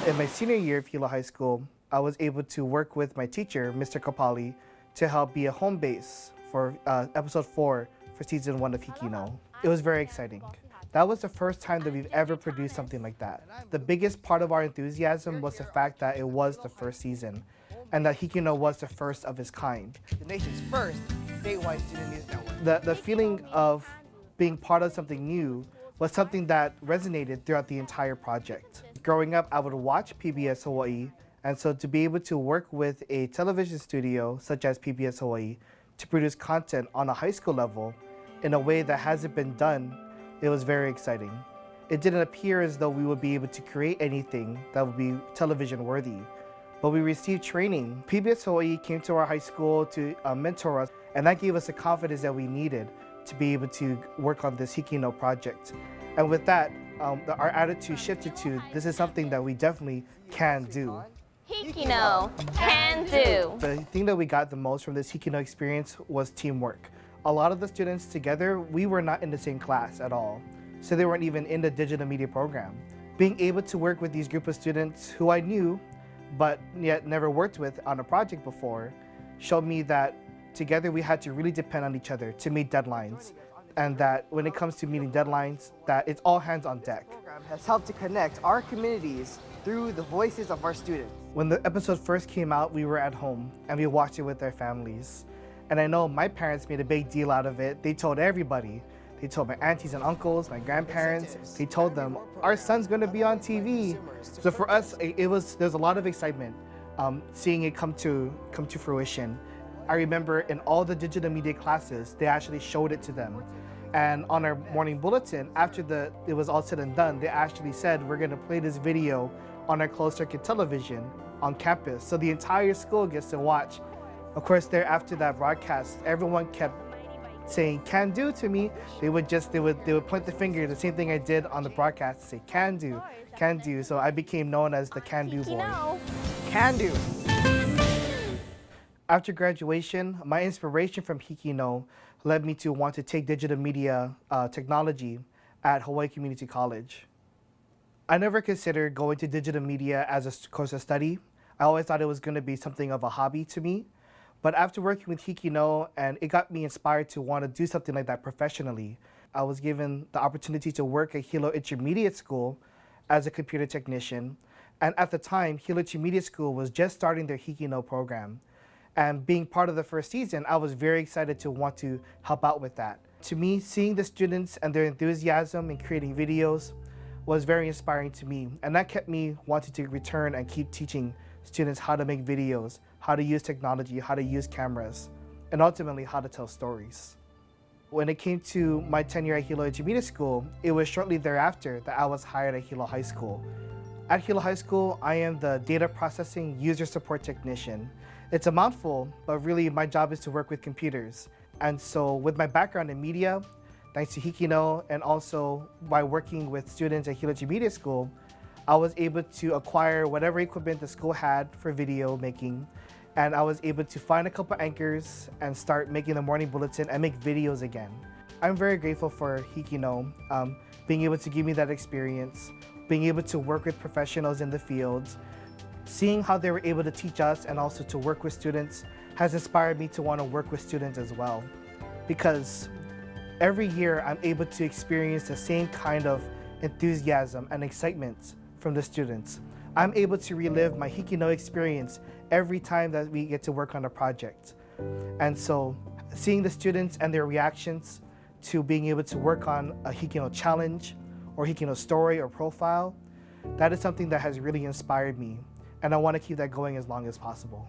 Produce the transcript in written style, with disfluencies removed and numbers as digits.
In my senior year of Hilo High School, I was able to work with my teacher, Mr. Kapali, to help be a home base for episode 4 for season 1 of HIKI NŌ. It was very exciting. That was the first time that we've ever produced something like that. The biggest part of our enthusiasm was the fact that it was the first season, and that HIKI NŌ was the first of its kind. The nation's first statewide student news network. The feeling of being part of something new was something that resonated throughout the entire project. Growing up, I would watch PBS Hawaii, and so to be able to work with a television studio such as PBS Hawaii to produce content on a high school level in a way that hasn't been done, it was very exciting. It didn't appear as though we would be able to create anything that would be television worthy, but we received training. PBS Hawaii came to our high school to mentor us, and that gave us the confidence that we needed to be able to work on this HIKI NŌ project. And with that, our attitude shifted to, this is something that we definitely can do. HIKI NŌ, can do. The thing that we got the most from this HIKI NŌ experience was teamwork. A lot of the students together, we were not in the same class at all, so they weren't even in the digital media program. Being able to work with these group of students who I knew, but yet never worked with on a project before, showed me that together we had to really depend on each other to meet deadlines, and that when it comes to meeting deadlines, that it's all hands on deck. This program has helped to connect our communities through the voices of our students. When the episode first came out, we were at home and we watched it with our families. And I know my parents made a big deal out of it. They told everybody. They told my aunties and uncles, my grandparents. They told them, our son's gonna be on TV. So for us, there's a lot of excitement seeing it come to fruition. I remember in all the digital media classes, they actually showed it to them. And on our morning bulletin, after it was all said and done, they actually said, we're gonna play this video on our closed circuit television on campus. So the entire school gets to watch. Of course, after that broadcast, everyone kept saying "can do" to me. They would point the finger, the same thing I did on the broadcast, say "can do, can do." So I became known as the "can do boy." Can do. After graduation, my inspiration from HIKI NŌ led me to want to take digital media technology at Hawaii Community College. I never considered going to digital media as a course of study. I always thought it was going to be something of a hobby to me. But after working with HIKI NŌ, and it got me inspired to want to do something like that professionally. I was given the opportunity to work at Hilo Intermediate School as a computer technician. And at the time, Hilo Intermediate School was just starting their HIKI NŌ program. And being part of the first season, I was very excited to want to help out with that. To me, seeing the students and their enthusiasm in creating videos was very inspiring to me. And that kept me wanting to return and keep teaching students how to make videos, how to use technology, how to use cameras, and ultimately how to tell stories. When it came to my tenure at Hilo Intermediate School, it was shortly thereafter that I was hired at Hilo High School. At Hilo High School, I am the data processing user support technician. It's a mouthful, but really my job is to work with computers. And so with my background in media, thanks to HIKI NŌ, and also by working with students at Hilo Intermediate School, I was able to acquire whatever equipment the school had for video making, and I was able to find a couple anchors and start making the morning bulletin and make videos again. I'm very grateful for HIKI NŌ, being able to give me that experience, being able to work with professionals in the fields. Seeing how they were able to teach us and also to work with students has inspired me to want to work with students as well. Because every year I'm able to experience the same kind of enthusiasm and excitement from the students. I'm able to relive my HIKI NŌ experience every time that we get to work on a project. And so seeing the students and their reactions to being able to work on a HIKI NŌ challenge or HIKI NŌ story or profile, that is something that has really inspired me. And I want to keep that going as long as possible.